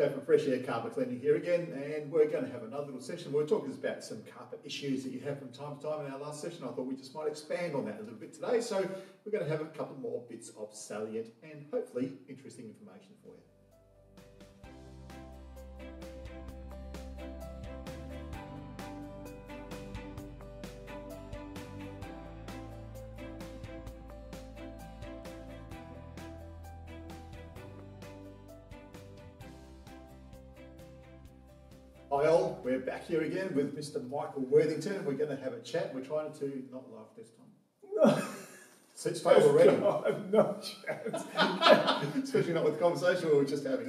Franco from Fresh Air Carpet Cleaning here again, and we're going to have another little session. We're talking about some carpet issues that you have from time to time in our last session. I thought we just might expand on that a little bit today. So we're going to have a couple more bits of salient and hopefully interesting information for you. Hi all, we're back here again with Mr. Michael Worthington. We're going to have a chat. We're trying to not laugh this time. Seats failed already. No chance. Especially not with the conversation we were just having.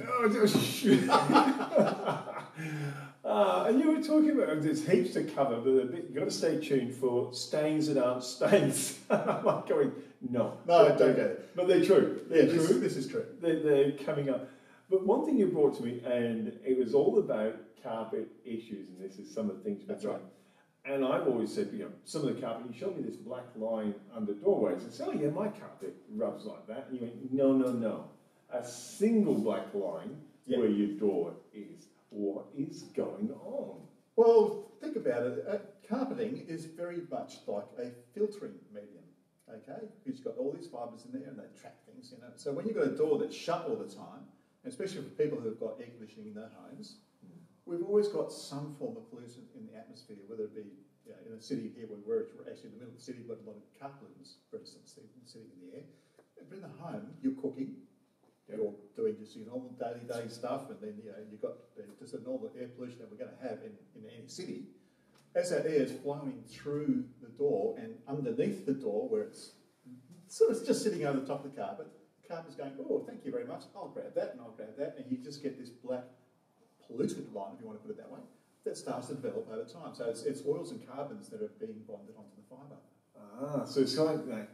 And you were talking about there's heaps to cover, but you've got to stay tuned for stains that aren't stains. I'm like going, no. No, don't get it. But they're true. Yeah, this is true. They're coming up. But one thing you brought to me, and it was all about carpet issues, and this is some of the things. That's right. And I've always said, some of the carpet, you showed me this black line under doorways, and said, oh yeah, my carpet rubs like that. And you went, no. A single black line where your door is. What is going on? Well, think about it. Carpeting is very much like a filtering medium, okay? Because you've got all these fibres in there and they trap things, So when you've got a door that's shut all the time, especially for people who've got air conditioning in their homes, we've always got some form of pollution in the atmosphere, whether it be in a city here where we're actually in the middle of the city, we've got a lot of car pollutants, for instance, sitting in the air. But in the home, you're cooking, you're doing just your normal day stuff, and then you've got just a normal air pollution that we're going to have in any city. As that air is flowing through the door and underneath the door, where it's sort of just sitting over the top of the carpet's going, oh, thank you very much, I'll grab that and I'll grab that, and you just get this black polluted line, if you want to put it that way, that starts to develop over time. So it's oils and carbons that are being bonded onto the fibre. So it's like that,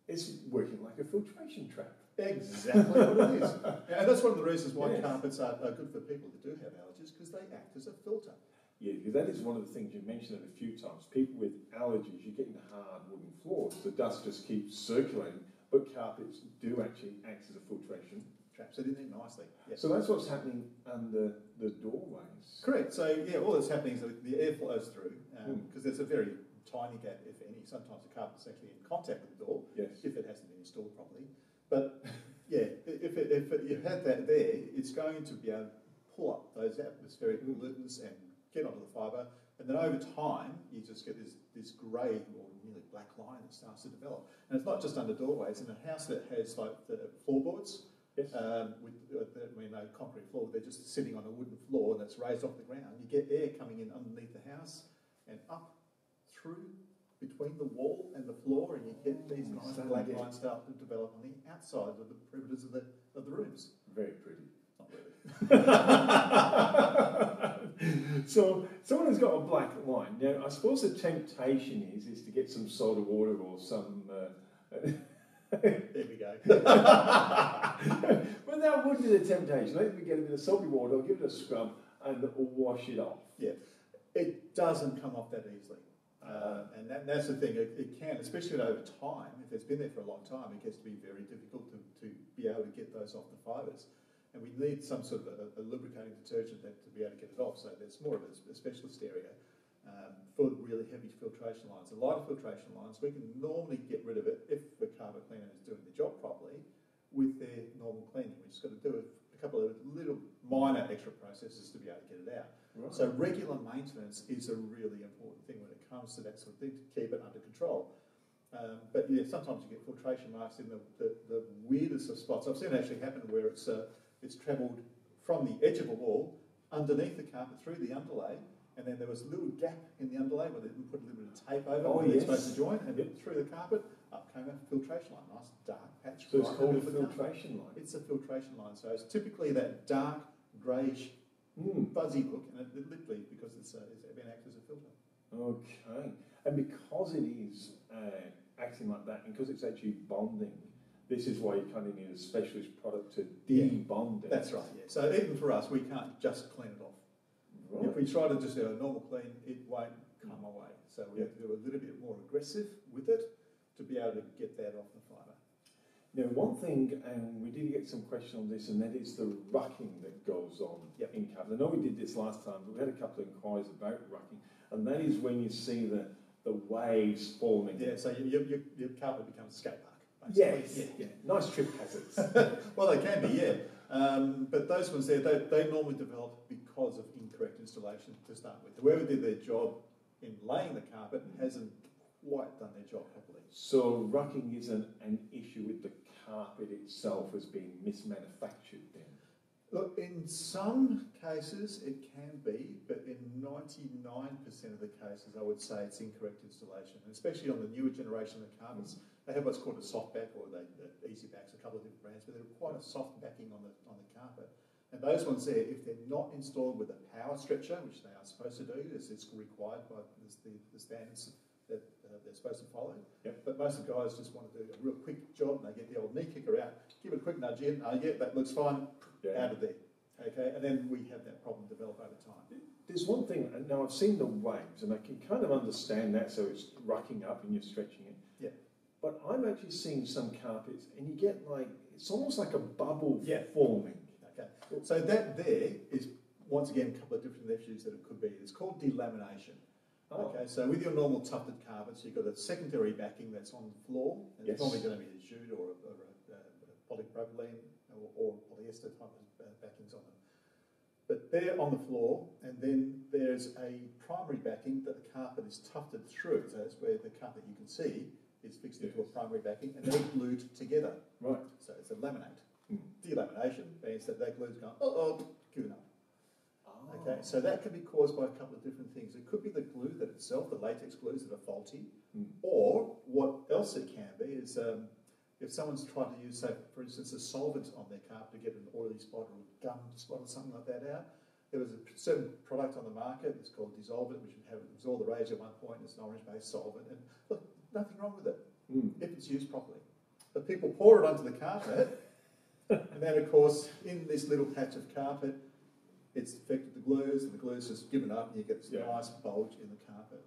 it's working like a filtration trap. Exactly what it is. And that's one of the reasons why carpets are good for people that do have allergies, because they act as a filter. Yeah, because that is one of the things you mentioned it a few times. People with allergies, you're getting hard wooden floors. The dust just keeps circulating, but carpets do actually act as a filtration. Traps it in there nicely. Yep. So that's what's happening under the doorways. Correct. So all that's happening is that the air flows through, because there's a very tiny gap, if any. Sometimes the carpet's actually in contact with the door, if it hasn't been installed properly. But if you had that there, it's going to be able to pull up those atmospheric pollutants and get onto the fibre, and then over time you just get this grey or nearly black line that starts to develop. And it's not just under doorways. In a house that has like the floorboards, with no concrete floor, they're just sitting on a wooden floor that's raised off the ground. You get air coming in underneath the house and up through between the wall and the floor, and you get these nice black lines start to develop on the outside of the perimeters of the rooms. Very pretty. Not really. So someone has got a black line. Now, I suppose the temptation is to get some soda water or some... There we go. But that would be the temptation. Let me get a bit of salty water, I'll give it a scrub and wash it off. Yeah, it doesn't come off that easily. And that's the thing, it can, especially over time, if it's been there for a long time, it gets to be very difficult to be able to get those off the fibres. And we need some sort of a lubricating detergent to be able to get it off, so there's more of a specialist area. For really heavy filtration lines. The lighter filtration lines, we can normally get rid of it if the carpet cleaner is doing the job properly with their normal cleaning. We've just got to do a couple of little minor extra processes to be able to get it out. Right. So regular maintenance is a really important thing when it comes to that sort of thing, to keep it under control. But yeah, sometimes you get filtration marks in the weirdest of spots. I've seen it actually happen where it's travelled from the edge of a wall, underneath the carpet, through the underlay, and then there was a little gap in the underlay where they put a little bit of tape over where they're supposed to join, and through the carpet, up came a filtration line, nice dark patch. So it's called a filtration line? It's a filtration line, so it's typically that dark, greyish, fuzzy look, and it literally, because it's been acted as a filter. Okay, and because it is acting like that, and because it's actually bonding, this is why you kind of need a specialist product to debond it. That's right, yeah. So even for us, we can't just clean it off. Right. If we try to just do a normal clean, it won't come away. So we have to do a little bit more aggressive with it to be able to get that off the fibre. Now, one thing, and we did get some question on this, and that is the rucking that goes on in carpet. I know we did this last time, but we had a couple of inquiries about rucking, and that is when you see the waves forming. Yeah, so your carpet becomes a skate park. Yes, yeah. Nice trip hazards. Well, they can be, yeah. But those ones there, they normally develop because of incorrect installation to start with. Whoever did their job in laying the carpet hasn't quite done their job properly. So rucking isn't an issue with the carpet itself as being mismanufactured then? Look, in some cases it can be, but in 99% of the cases I would say it's incorrect installation, and especially on the newer generation of carpets. They have what's called a soft back, or easy backs, a couple of different brands, but they're quite a soft backing on the carpet. And those ones there, if they're not installed with a power stretcher, which they are supposed to do, as it's required by the standards that they're supposed to follow. Yep. But most of the guys just want to do a real quick job, and they get the old knee kicker out, give it a quick nudge in, yeah, that looks fine, out of there. Okay, and then we have that problem develop over time. There's one thing, now I've seen the waves, and I can kind of understand that, so it's rucking up and you're stretching it. Yeah. But I'm actually seeing some carpets, and you get like, it's almost like a bubble Yeah. forming. Okay, so that there is, once again, a couple of different issues that it could be. It's called delamination. Oh. Okay, so with your normal tufted carpets, you've got a secondary backing that's on the floor, and it's normally going to be a jute or a polypropylene or polyester type of backings on them. But they're on the floor, and then there's a primary backing that the carpet is tufted through. So that's where the carpet you can see is fixed into a primary backing, and they're glued together. Right. So it's a laminate. Delamination means that glue's gone, giving up. Okay, so that can be caused by a couple of different things. It could be the glue that itself, the latex glues that are faulty, or what else it can be is if someone's tried to use, say, for instance, a solvent on their carpet to get an oily spot or a gum spot or something like that out. There was a certain product on the market, it's called Dissolvent, which was all the rage at one point. It's an orange-based solvent, and look, nothing wrong with it if it's used properly. But people pour it onto the carpet, and then, of course, in this little patch of carpet, it's affected the glues, and the glue's just given up, and you get this nice bulge in the carpet.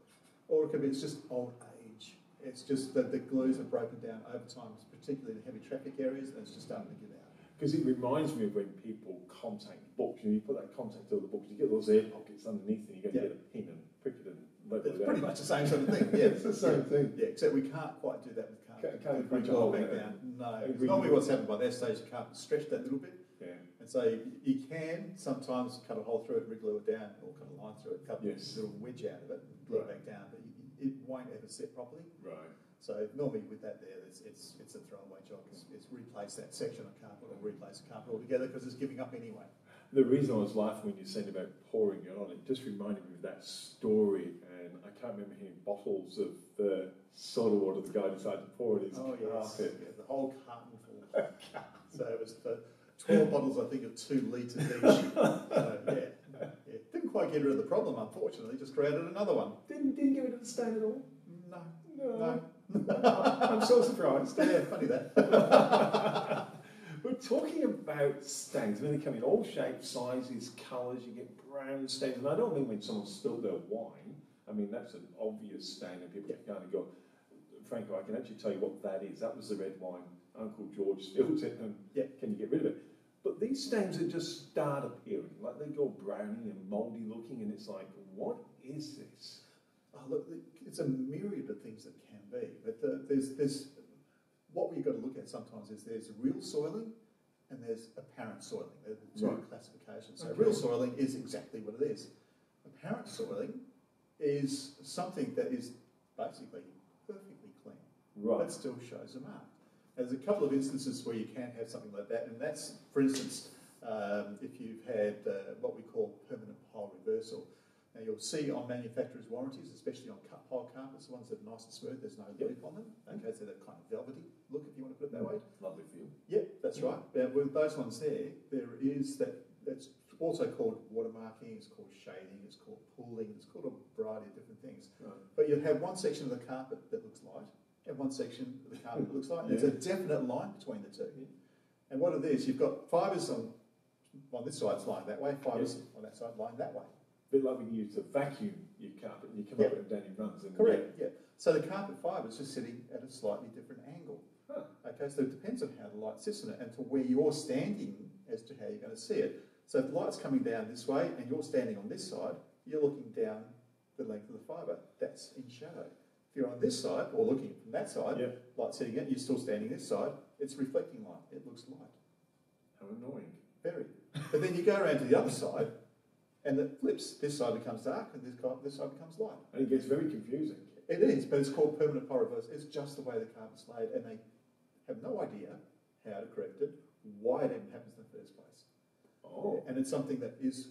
Or it could be it's just old age. It's just that the glues have broken down over time, particularly in heavy traffic areas, and it's just starting to give out. Because it reminds me of when people contact books, and you put that contact over the books, you get those air pockets underneath, and you go to get a pin and prick it and level it out. It's pretty much the same sort of thing, yeah. It's the same thing. Yeah, except we can't quite do that with carpet. Can't bring it all back down. No. Normally what's happened by that stage, the carpet's stretched that little bit. Yeah. And so you can sometimes cut a hole through it and glue it down, or cut a line through it, cut a little wedge out of it and glue it back down, but it won't ever set properly. Right. So normally with that there, it's a throwaway job. It's replace that section of carpet or replace the carpet altogether because it's giving up anyway. The reason I was laughing when you said about pouring it on, it just reminded me of that story, and I can't remember how many bottles of soda water the guy decided to pour in his carpet. Yeah, the whole carton full. So it was 12 bottles, I think, of 2 litres each. So, yeah. Didn't quite get rid of the problem, unfortunately, just created another one. Didn't get rid of the stain at all? No. I'm so surprised. Yeah, funny that. We're talking about stains. I mean, they come in all shapes, sizes, colours. You get brown stains. And I don't mean when someone spilled their wine. I mean, that's an obvious stain, and people kind of go, Franco, I can actually tell you what that is. That was the red wine. Uncle George spilled it, and can you get rid of it? But these stains that just start appearing, like they go browny and mouldy looking, and it's like, what is this? Oh, look, it's a myriad of things that can be, but there's what we've got to look at sometimes is there's real soiling and there's apparent soiling. They're the two classifications. So real soiling is exactly what it is. Apparent soiling is something that is basically perfectly clean, but still shows a mark. There's a couple of instances where you can have something like that, and that's, for instance, if you've had what we call permanent pile reversal. Now you'll see on manufacturers' warranties, especially on cut pile carpets, the ones that are nice and smooth, there's no loop on them. Okay, so that kind of velvety look, if you want to put it that way. Lovely feel. Yep, that's right. With those ones there is that's also called watermarking, it's called shading, it's called pooling, it's called a variety of different things. But you'll have one section of the carpet that looks light, and one section of the carpet that looks light. There's a definite line between the two. And what it is, you've got fibres on this side it's lying that way, fibres on that side lying that way. A bit like when you use to vacuum your carpet and you come up and down in runs. And correct, yeah. So the carpet fibre is just sitting at a slightly different angle. Okay, so it depends on how the light sits in it and to where you're standing as to how you're going to see it. So if the light's coming down this way and you're standing on this side, you're looking down the length of the fibre. That's in shadow. If you're on this side or looking from that side, light's hitting it, you're still standing this side, it's reflecting light. It looks light. How annoying. Very. But then you go around to the other side and it flips. This side becomes dark and this side becomes light. And it gets very confusing. It is, but it's called permanent pole reverse. It's just the way the carpet's laid and they have no idea how to correct it, why it even happens in the first place. Oh. And it's something that is,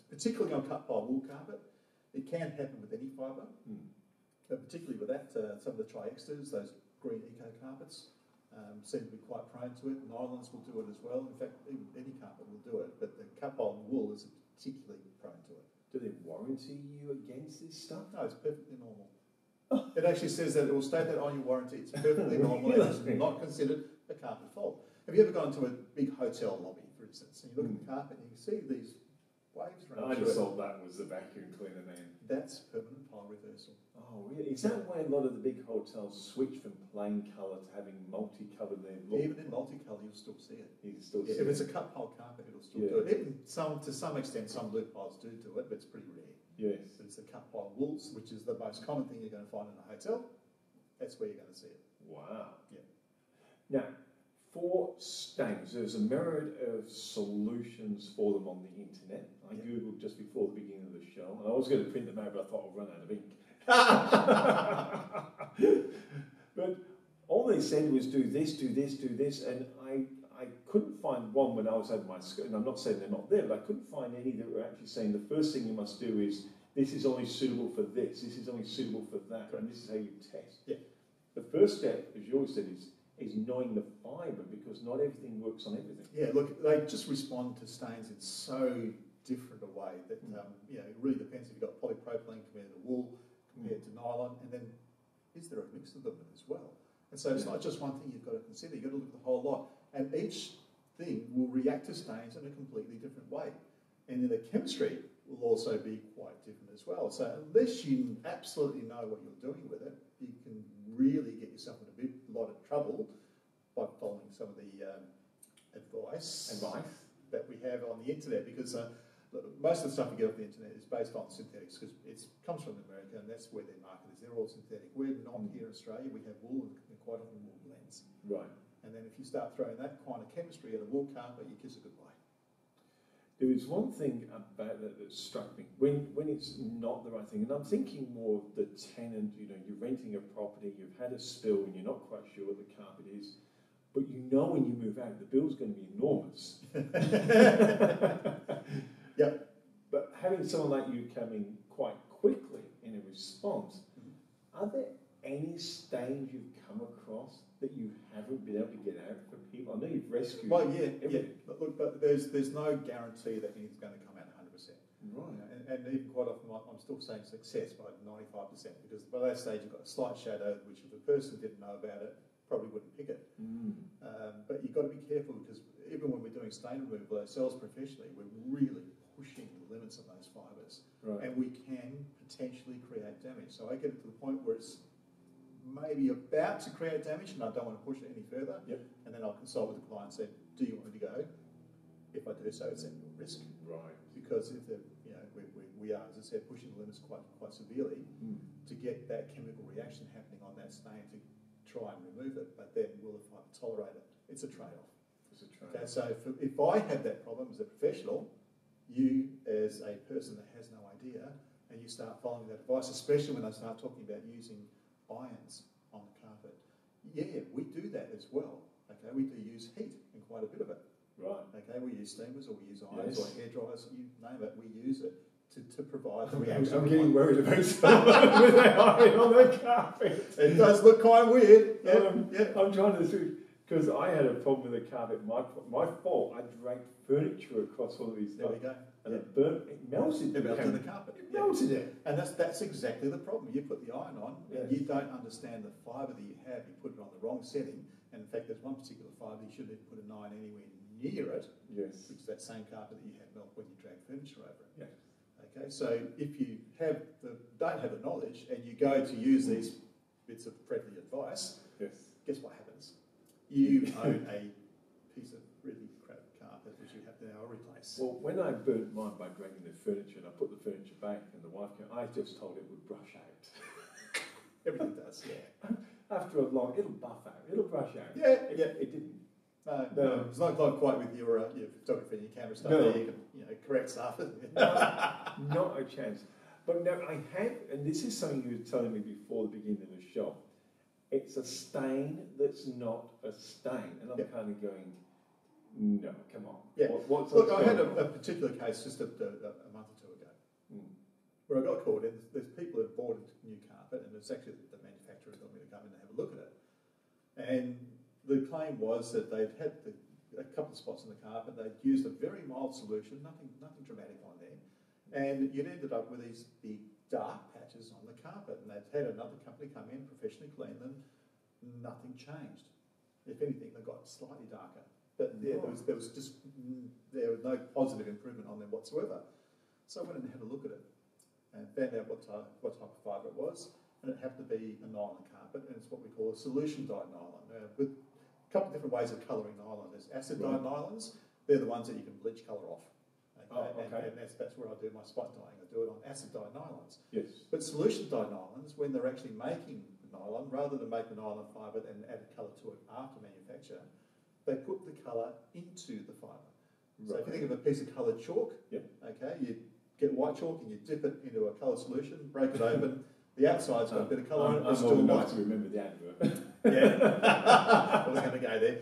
particularly on cut pile wool carpet, it can happen with any fibre, particularly with that, some of the tri-extras, those green eco carpets, seem to be quite prone to it. Nylons will do it as well. In fact, even any carpet will do it, but the cut pile wool is particularly prone to it. Do they warranty you against this stuff? No, it's perfectly normal. It actually says that it will state that on your warranty. It's perfectly normal. It is not considered a carpet fault. Have you ever gone to a big hotel lobby, for instance, and you look at the carpet and you see these waves running through it? I just thought that was the vacuum cleaner then. That's permanent pile reversal. Oh, really? Is that why a lot of the big hotels switch from plain colour to having multicolour there? Even in multicolour, you'll still see it. You can still see If it. it's a cut pile carpet, it'll still do it. Even to some extent, some loop piles do it, but it's pretty rare. Yes. But it's the cut pile wools, which is the most common thing you're going to find in a hotel. That's where you're going to see it. Wow. Yeah. Now, for stains, there's a myriad of solutions for them on the internet. I googled just before the beginning of the show, and I was going to print them out, but I thought I'd run out of ink. But all they said was do this, do this, do this, and I couldn't find one when I was over my skirt, and I'm not saying they're not there, but I couldn't find any that were actually saying the first thing you must do is this is only suitable for this is only suitable for that, and this is how you test. Yeah. The first step, as you always said, is knowing the fibre, because not everything works on everything. Yeah, look, they just respond to stains in so different a way that it really depends if you've got polypropylene compared to wool, compared to nylon, and then is there a mix of them as well? And so it's not just one thing you've got to consider, you've got to look at the whole lot. And each thing will react to stains in a completely different way. And then the chemistry will also be quite different as well. So unless you absolutely know what you're doing with it, you can really get yourself in a lot of trouble by following some of the advice that we have on the internet, because most of the stuff you get off the internet is based on synthetics, because it comes from America and that's where their market is. They're all synthetic. We're not here in Australia. We have wool and quite often wool blends. Right. And then if you start throwing that kind of chemistry at a wool carpet, you kiss it goodbye. There is one thing about that that struck me when it's not the right thing, and I'm thinking more of the tenant. You know, you're renting a property, you've had a spill, and you're not quite sure what the carpet is, but you know when you move out, the bill's going to be enormous. Yep. But having someone like you come in quite quickly in a response, are there any stains you've come across that you haven't been able to get out for people? I know you've rescued. Well, yeah. Look, but there's no guarantee that anything's going to come out 100%. Right. And even quite often, I'm still saying success by 95%, because by that stage you've got a slight shadow, which if a person didn't know about it, probably wouldn't pick it. But you've got to be careful, because even when we're doing stain removal ourselves professionally, we're really pushing the limits of those fibres. Right. And we can potentially create damage. So I get it to the point where it's maybe about to create damage and I don't want to push it any further. Yep. And then I'll consult with the client and say, do you want me to go? If I do so, it's at your risk. Right. Because if we are, as I said, pushing the limits quite severely to get that chemical reaction happening on that stain to try and remove it. But then will the fibre tolerate it? It's a trade-off. It's a trade-off. Okay, so if I have that problem as a professional, you as a person that has no idea, and you start following that advice, especially when they start talking about using irons on the carpet. Yeah, we do that as well. Okay, we do use heat in quite a bit of it. Right. Okay, we use steamers or we use irons Yes. or hair dryers, you name it, we use it to provide the reaction. I'm getting worried about someone with an iron on the carpet. It does look kind of weird. Yeah. I'm trying to see, because I had a problem with the carpet. My fault. I dragged furniture across all of these. There we go. And it burnt. It melted. It melted the carpet. It melted it. And that's exactly the problem. You put the iron on, and Yes. you don't understand the fibre that you have. You put it on the wrong setting. And in fact, there's one particular fibre you shouldn't even put an iron anywhere near it. Yes. Which is that same carpet that you had melt when you drag furniture over it. Yes. Okay, so if you don't have the knowledge and you go to use these bits of friendly advice, Yes. guess what happens? You own a piece of really crap carpet which you have to now replace. Well, when I burnt mine by dragging the furniture and I put the furniture back and the wife came, I just told it would brush out. Everything does, yeah. After a long, it'll buff out, it'll brush out. Yeah, It didn't. No, it's not quite with your photography and your camera stuff. No. There you can correct stuff. Not a chance. But no, I have, and this is something you were telling me before the beginning of the show. It's a stain that's not a stain, and I'm kind of going, no, come on. Yeah. What's Look, I had going a on? particular case just a month or two ago where I got called in. There's people who bought a new carpet, and it's actually the manufacturer got me to come in and have a look at it. And the claim was that they'd had a couple of spots on the carpet. They'd used a very mild solution, nothing dramatic on there, and you'd ended up with these big dark patches on the carpet. And they'd had another company come in, professionally clean them. Nothing changed. If anything, they got slightly darker. But there was no positive improvement on them whatsoever. So I went and had a look at it and found out what type of fibre it was, and it happened to be a nylon carpet, and it's what we call a solution dyed nylon. With a couple of different ways of colouring nylon. There's acid dyed nylons. They're the ones that you can bleach colour off. And that's where I do my spot dyeing. I do it on acid dyed nylons. Yes. But solution dyed nylons, when they're actually making the nylon, rather than make the nylon fibre and add a colour to it after manufacture, they put the colour into the fibre. So if you think of a piece of coloured chalk, okay, you get white chalk and you dip it into a colour solution, break it open. The outside's got a bit of colour on it. It's still white. To remember the advert. Yeah, I was going to go there.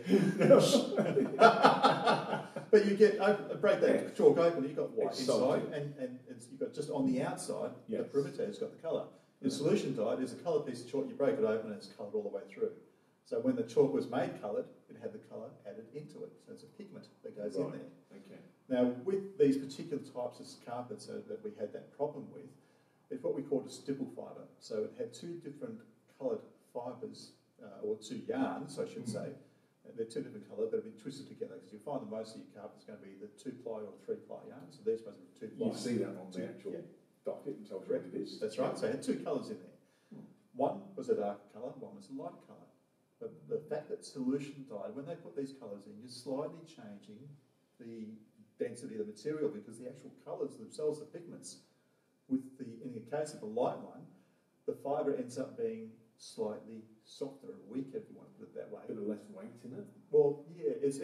But you break that chalk open, you've got white inside, and you've got just on the outside, the perimeter has got the colour. The solution dyed is a coloured piece of chalk, you break it open and it's coloured all the way through. So when the chalk was made coloured, it had the colour added into it. So it's a pigment that goes in there. Okay. Now, with these particular types of carpets that we had that problem with, it's what we called a stipple fibre. So it had two different coloured fibres, or two yarns, I should say. They're two different colours that have been twisted together, because you find that most of your carpet's going to be the 2-ply or 3-ply yarn. So they're supposed to be 2-ply. You see that on the actual docket and tells you what it is. That's right. So it had two colours in there. One was a darker colour, one was a lighter colour. But the fact that solution dyed, when they put these colours in, you're slightly changing the density of the material, because the actual colours themselves, the pigments, in the case of a light one, the fibre ends up being slightly softer or weaker, if you want to put it that way. A bit of less weight in it. Well, yeah, it's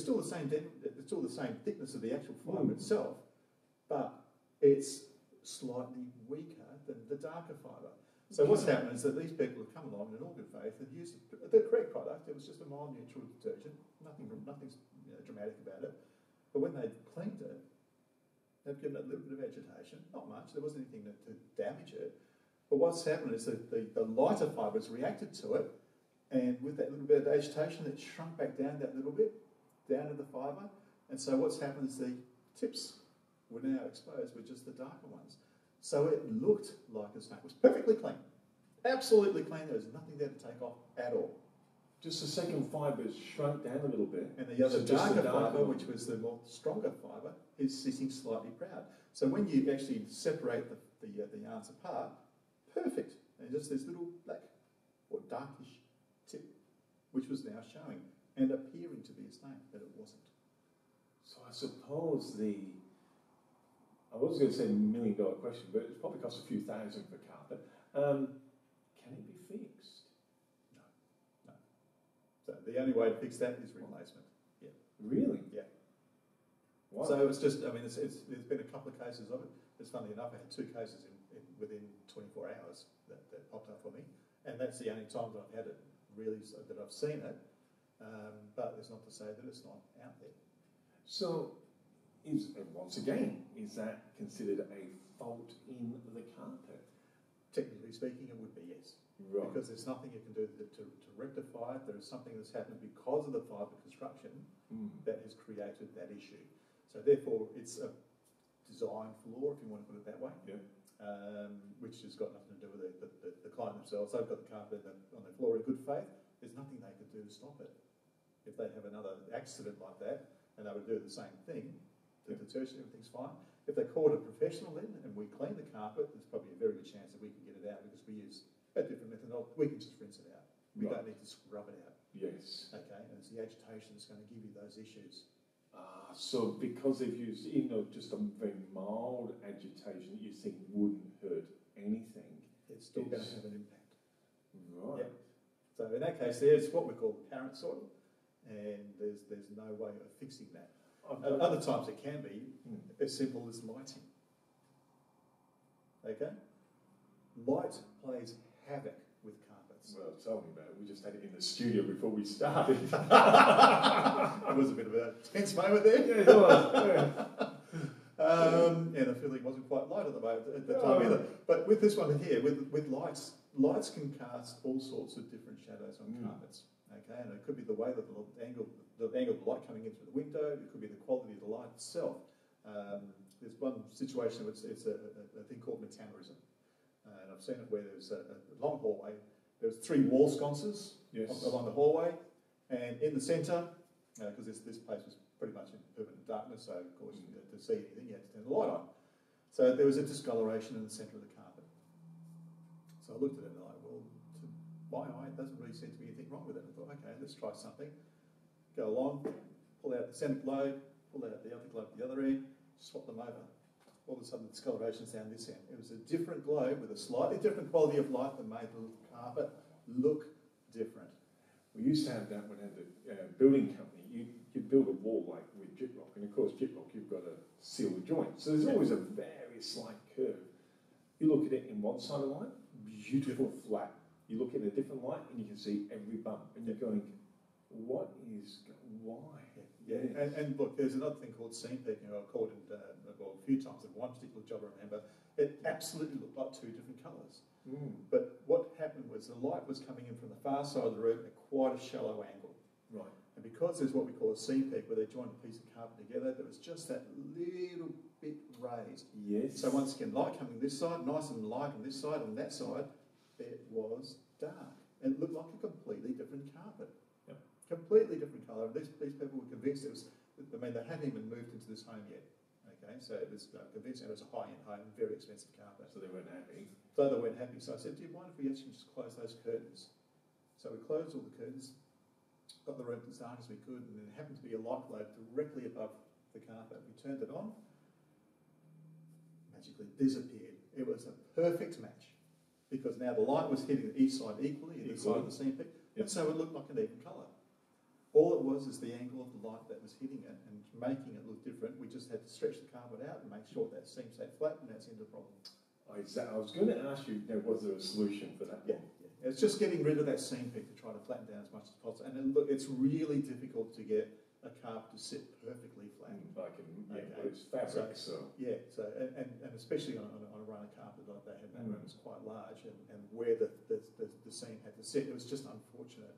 still the same. It's still the same thickness of the actual fibre itself, but it's slightly weaker than the darker fibre. So what's happened is that these people have come along in all good faith and used the correct product. It was just a mild neutral detergent, nothing dramatic about it. But when they cleaned it, they've given it a little bit of agitation, not much. There wasn't anything to damage it. But what's happened is that the lighter fibres reacted to it, and with that little bit of agitation, it shrunk back down that little bit, down to the fibre. And so what's happened is the tips were now exposed with just the darker ones. So it looked like a snake. It was perfectly clean. Absolutely clean. There was nothing there to take off at all. Just the second fibre's shrunk down a little bit. And the other darker fibre, which was the more stronger fibre, is sitting slightly proud. So when you actually separate the yarns apart, perfect. And just this little black or darkish tip, which was now showing and appearing to be a snake, but it wasn't. So I suppose I was going to say $1 million question, but it's probably cost a few thousand for carpet. Can it be fixed? No. So the only way to fix that is replacement. Yeah. Really? Yeah. Wow. So it's just, there's been a couple of cases of it. It's funny enough, I had 2 cases within 24 hours that popped up for me, and that's the only time that I've had it really, that I've seen it. But it's not to say that it's not out there. So, once again, is that considered a fault in the carpet? Technically speaking, it would be, yes. Right. Because there's nothing you can do to rectify it. There is something that's happened because of the fibre construction that has created that issue. So therefore, it's a design flaw, if you want to put it that way, which has got nothing to do with the client themselves. They've got the carpet on their floor in good faith. There's nothing they could do to stop it. If they have another accident like that, and they would do the same thing, the detergent, everything's fine. If they called a professional in and we clean the carpet, there's probably a very good chance that we can get it out, because we use a different methodology. We can just rinse it out. We don't need to scrub it out. Yes. Okay, and it's the agitation that's going to give you those issues. So because they've used, even though just a very mild agitation you think wouldn't hurt anything, It's still going to have an impact. Right. Yep. So in that case, there's what we call Arent soil, and there's no way of fixing that. Other times it can be as simple as lighting. Okay? Light plays havoc with carpets. Well, tell me about it. We just had it in the studio before we started. It was a bit of a tense moment there. Yeah, it was. Yeah, the feeling wasn't quite light at the moment at the time either. But with this one here, with lights can cast all sorts of different shadows on carpets. Okay, and it could be the way that the angle of the light coming in through the window. It could be the quality of the light itself. There's one situation. It's a thing called metanerism, and I've seen it where there's a long hallway. There's 3 wall sconces along the hallway, and in the centre, because this place was pretty much in permanent darkness, so of course to see anything you had to turn the light on. So there was a discoloration in the centre of the carpet. So I looked at it and I'm like, well, to my eye, it doesn't really seem to be anything wrong with it. I thought, okay, let's try something. Go along, pull out the centre globe, pull out the other globe at the other end, swap them over. All of a sudden, the discoloration's down this end. It was a different globe with a slightly different quality of light that made the carpet look different. We used to have that when I had the building company. You build a wall like with gyprock, and of course gyprock you've got to seal the joint. So there's always a very slight curve. You look at it in one side of the light, beautiful flat. You look at a different light and you can see every bump, and you're going, why? Yeah. And look, there's another thing called seam peaking. I've called it a few times. And one particular job I remember, it absolutely looked like 2 different colours. But what happened was the light was coming in from the far side of the room at quite a shallow angle. Right. And because there's what we call a seam peak, where they join a piece of carpet together, there was just that little bit raised. Yes. So once again, light coming this side, nice and light on this side, on that side, it was dark. And it looked like a completely different carpet. Yep. Completely different colour. These people were convinced it was, they hadn't even moved into this home yet. Okay, so it was convinced it was a high-end home, very expensive carpet. So they weren't happy. So they weren't happy. So I said, do you mind if we actually just close those curtains? So we closed all the curtains, got the room as dark as we could, and there happened to be a light globe directly above the carpet. We turned it on, magically disappeared. It was a perfect match, because now the light was hitting each side equally, either side of the seam peak, and so it looked like an even colour. All it was is the angle of the light that was hitting it and making it look different. We just had to stretch the carpet out and make sure that seam stayed flat, and that's the end of the problem. I was going to ask you, was there a solution for that? Yeah. It's just getting rid of that seam peak to try to flatten down as much as possible. And then, look, it's really difficult to get a carpet to sit perfectly flat. It's fabric, so. Yeah, so, and especially on a runner carpet like they had, that room was quite large, and where the seam had to sit, it was just unfortunate.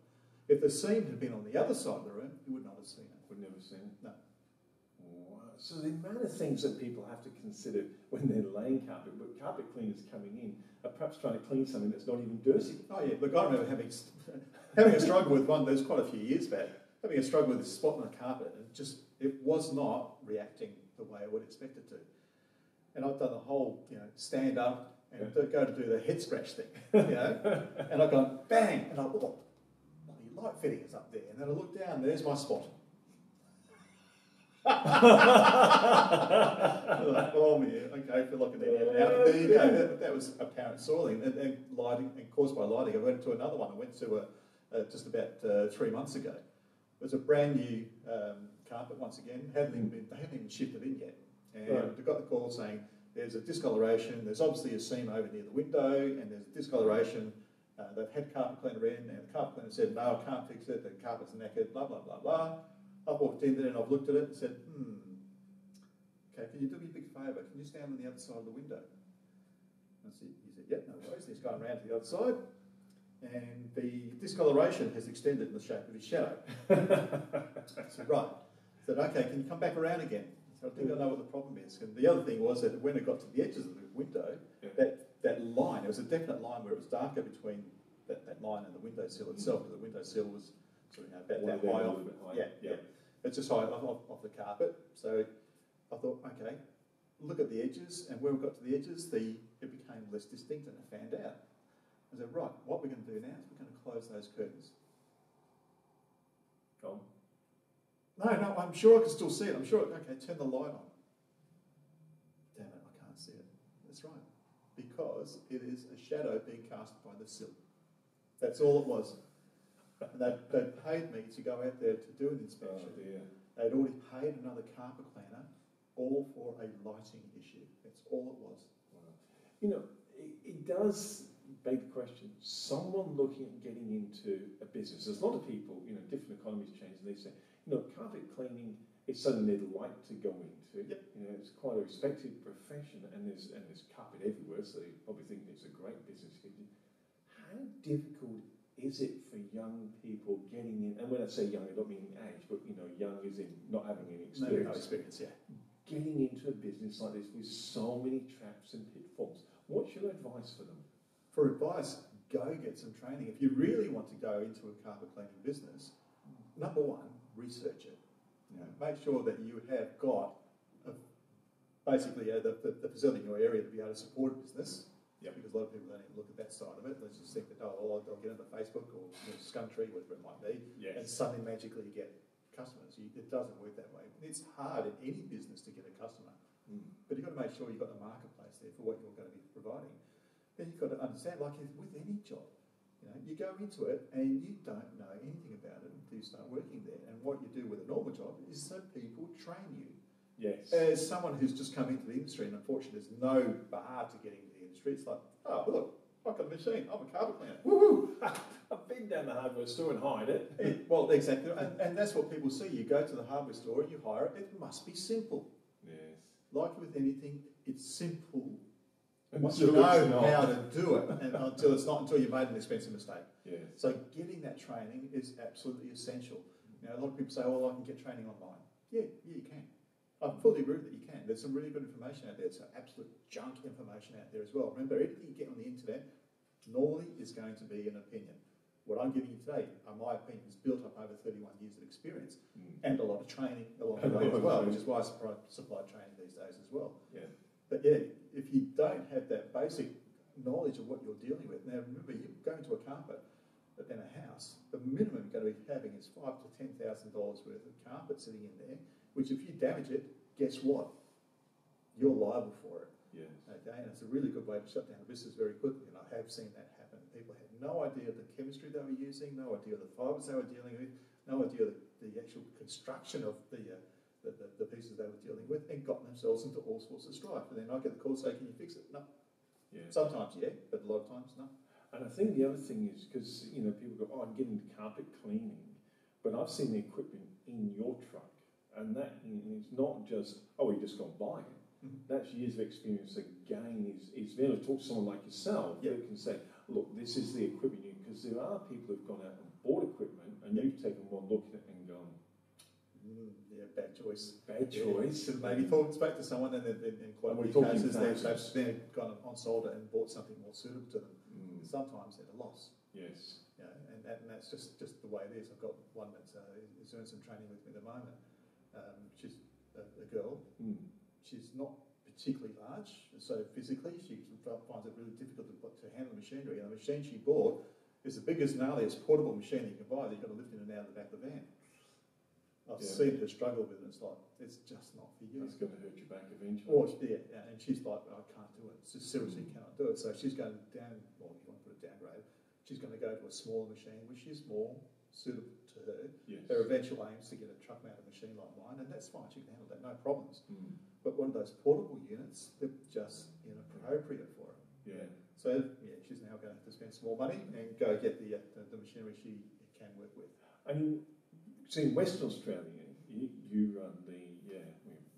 If the seam had been on the other side of the room, you would not have seen it. Would never seen it? No. Wow. So the amount of things that people have to consider when they're laying carpet, but carpet cleaners coming in are perhaps trying to clean something that's not even dirty. Oh yeah, look, I remember having a struggle with one, there's quite a few years back, having a struggle with a spot on the carpet, and it was not reacting the way I would expect it to. And I've done the whole, stand up and go to do the head scratch thing, and I've gone bang, and I thought, oh, bloody light fitting is up there, and then I look down, there's my spot. Oh man, okay, I feel like an idiot now. There you go. That was apparent soiling and lighting, and caused by lighting. I went to another one. I went to just about 3 months ago. It was a brand new carpet once again. They hadn't even shifted in yet, and I got the call saying there's a discoloration. There's obviously a seam over near the window, and there's a discoloration. They've had carpet cleaner in, and the carpet cleaner said, "No, I can't fix it. The carpet's knackered." Blah blah blah blah. I walked in there and I've looked at it and said, okay, can you do me a big favour? Can you stand on the other side of the window? And he said, yep, no worries. He's gone around to the other side, and the discoloration has extended in the shape of his shadow. I said, right. I said, okay, can you come back around again? So I think I know what the problem is. And the other thing was that when it got to the edges of the window, that line, there was a definite line where it was darker between that line and the windowsill itself, because the windowsill was sort of about that high off. Yeah. It's just high off the carpet. So I thought, okay, look at the edges, and when we got to the edges, it became less distinct, and I fanned out. I said, right, what we're going to do now is we're going to close those curtains. Gone. No, I'm sure I can still see it. I'm sure, okay, turn the light on. Damn it, I can't see it. That's right. Because it is a shadow being cast by the sill. That's all it was. And they paid me to go out there to do an inspection. Oh dear. They'd already paid another carpet cleaner, all for a lighting issue. That's all it was. Wow. You know, it does beg the question, someone looking at getting into a business, there's a lot of people, you know, different economies change, and they say, you know, carpet cleaning is something they'd like to go into. Yep. You know, it's quite a respected profession, and there's carpet everywhere, so they probably think it's a great business. How difficult is it for young people getting in, and when I say young, I don't mean age, but, you know, young is in not having any experience. No experience, yeah. Getting into a business like this with so many traps and pitfalls. What's your advice for them? For advice, go get some training. If you really want to go into a carpet cleaning business, number one, research it. You know, make sure that you have got basically the facility in your area to be able to support a business. Yep. Because a lot of people don't even look at that side of it. They just think that, oh, I'll get into Facebook or Scumtree, whatever it might be, Yes. and suddenly magically you get customers. It doesn't work that way. It's hard in any business to get a customer. But you've got to make sure you've got the marketplace there for what you're going to be providing. Then you've got to understand, like with any job, you know, you go into it and you don't know anything about it until you start working there. And what you do with a normal job is so people train you. Yes. As someone who's just come into the industry, and unfortunately there's no bar to getting into the industry, it's like, oh, look, I've got a machine, I'm a carpet cleaner. Woohoo! I've been down the hardware store and hired it. Well, exactly. And that's what people see. You go to the hardware store and you hire it. It must be simple. Yes. Like with anything, it's simple. Once You know how to do it, and until you've made an expensive mistake. Yes. So getting that training is absolutely essential. You know, a lot of people say, "Oh, I can get training online." Yeah, you can. I fully agree that you can. There's some really good information out there. It's absolute junk information out there as well. Remember, everything you get on the internet normally is going to be an opinion. What I'm giving you today are my opinions built up over 31 years of experience and a lot of training along the way as well, which is why I supply training these days as well. Yeah. But yeah, if you don't have that basic knowledge of what you're dealing with, now remember, you go into a carpet in a house, the minimum you're going to be having is $5,000 to $10,000 worth of carpet sitting in there, which if you damage it, guess what? You're liable for it. Yes. Okay, and it's a really good way to shut down a business very quickly, and I have seen that happen. People had no idea of the chemistry they were using, no idea of the fibres they were dealing with, no idea of the actual construction of the pieces they were dealing with, and got themselves into all sorts of strife. And then I get the call say, "Can you fix it?" No. Yeah. Sometimes, yeah, but a lot of times, no. And I think the other thing is, because, you know, people go, "Oh, I'm getting into carpet cleaning," but I've seen the equipment in your truck, and that is not just, "Oh, we just gone buy it." That's years of experience. Again, is being able to talk to someone like yourself who can say, "Look, this is the equipment you," because there are people who've gone out and bought equipment, and you've taken one look at it and gone, yeah, bad choice. "Bad choice." Should have maybe spoke to someone, and in quite a few cases, they've then gone on sold it and bought something more suitable to them. Sometimes at a loss. Yes. You know, and that's just the way it is. I've got one that's is doing some training with me at the moment. She's a girl. She's not particularly large, so physically she finds it really difficult to handle machinery. And the machine she bought is the biggest, gnarliest portable machine you can buy that you've got to lift in and out of the back of the van. I've seen her struggle with it, and it's like, it's just not for you. It's going to hurt your back eventually. Or, yeah, and she's like, I can't do it. It's just seriously cannot do it. So she's going down, well, you want to put it downgrade, she's going to go to a smaller machine, which is more suitable to her. Yes. Her eventual aim is to get a truck-mounted machine like mine, and that's fine. She can handle that, no problems. But one of those portable units, they're just inappropriate for her. Yeah. So, yeah, she's now going to have to spend some more money and go get the machinery she can work with. I mean, see, in Western Australia, you run we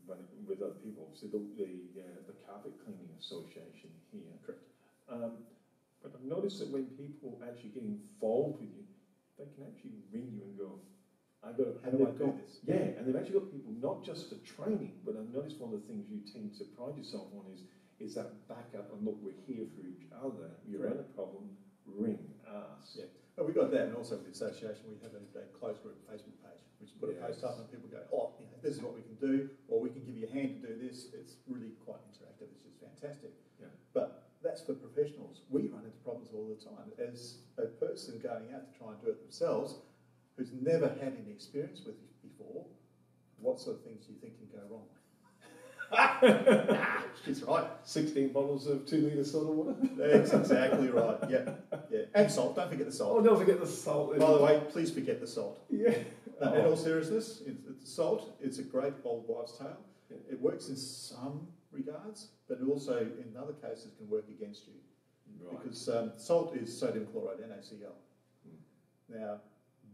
run it with other people, obviously, the Carpet Cleaning Association here. Correct. But I've noticed that when people actually get involved with you, they can actually ring you and go, how do I do this? Yeah, and they've actually got people not just for training, but I've noticed one of the things you tend to pride yourself on is that backup and look, we're here for each other. You're in a problem, ring us. Yeah. Well, we've got that, and also with the association, we have a closed group Facebook page, which put a post up and people go, "Oh, this is what we can do," or "We can give you a hand to do this." It's really quite interactive. It's just fantastic. Yeah. But that's for professionals. We run into problems all the time. As a person going out to try and do it themselves, who's never had any experience with it before, what sort of things do you think can go wrong? Nah, she's right. 16 bottles of 2 litre soda water. That's exactly right. Yeah, yeah. And salt. Don't forget the salt. Oh, don't forget the salt. By the way, please forget the salt. Yeah. No, in all seriousness, it's salt. It's a great old wives' tale. Yeah. It works in some regards, but it also, in other cases, can work against you. Right. Because salt is sodium chloride, NaCl. Now,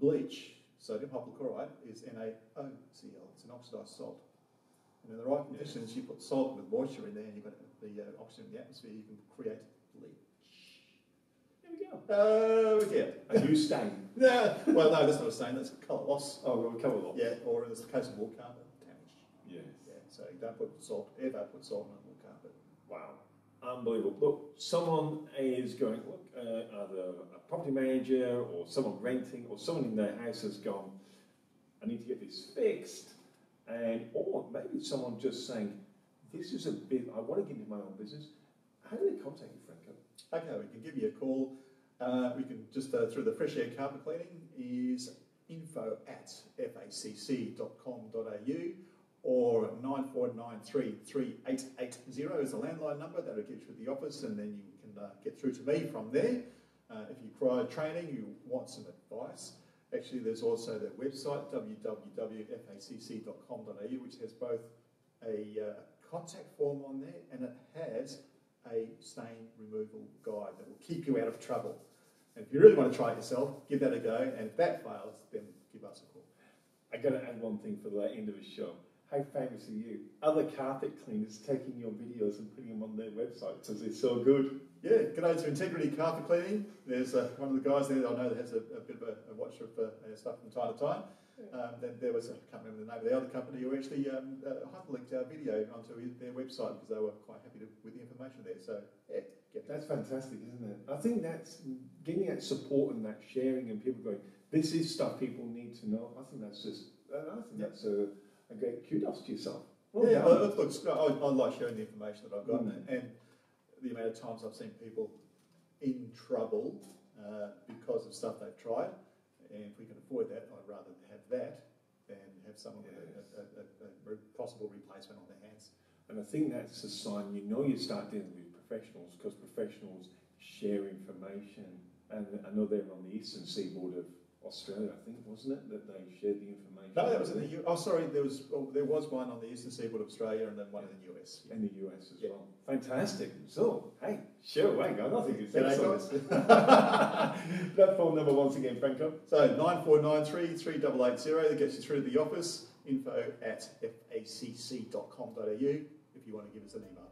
bleach, sodium hypochlorite, is NaOCl. It's an oxidised salt. And in the right conditions, you put salt with moisture in there, and you've got the oxygen in the atmosphere. You can create bleach. There we go. Oh, yeah. A new stain. Yeah. Well, no, that's not a stain. That's colour loss. Oh, well, colour loss. Yeah. Or in the case of wool carpet, damage. Yes. Yeah. So you don't put salt. Ever put salt on a wool carpet. Wow. Unbelievable. Look, someone is going, look, either a property manager or someone renting or someone in their house has gone, I need to get this fixed. Or maybe someone just saying, this is a bit, I want to get into my own business. How do they contact you, Franco? Okay, we can give you a call. We can just, through the Fresh Air Carpet Cleaning, is info@facc.com.au or 9493 3880 is the landline number. That'll get you to the office, and then you can get through to me from there. If you require training, you want some advice. Actually, there's also the website, www.facc.com.au, which has both a contact form on there, and it has a stain removal guide that will keep you out of trouble. And if you really want to try it yourself, give that a go, and if that fails, then give us a call. I've got to add one thing for the end of the show. How famous are you? Other carpet cleaners taking your videos and putting them on their website because they're so good. Yeah, g'day to Integrity Carpet Cleaning. There's one of the guys there that I know that has a bit of a watch of stuff from time to time. Then there was, I can't remember the name of the other company who actually hyperlinked our video onto their website because they were quite happy with the information there. So, yeah, that's fantastic, isn't it? I think that's getting that support and that sharing and people going, this is stuff people need to know. I think that's just, that's a great kudos to yourself. Well, yeah, look, I like sharing the information that I've got, and the amount of times I've seen people in trouble because of stuff they've tried, and if we can afford that, I'd rather have that than have someone with a possible replacement on their hands. And I think that's a sign you start dealing with professionals because professionals share information, and I know they're on the eastern seaboard of Australia, I think, wasn't it, that they shared the information? No, that was in the there was one on the eastern seaboard of Australia and then one in the US. In the US as well. Fantastic. So, hey, share away, guys. I think it's excellent. That phone number once again, Franco. So 9493 3880, that gets you through to the office. Info@facc.com.au if you want to give us an email.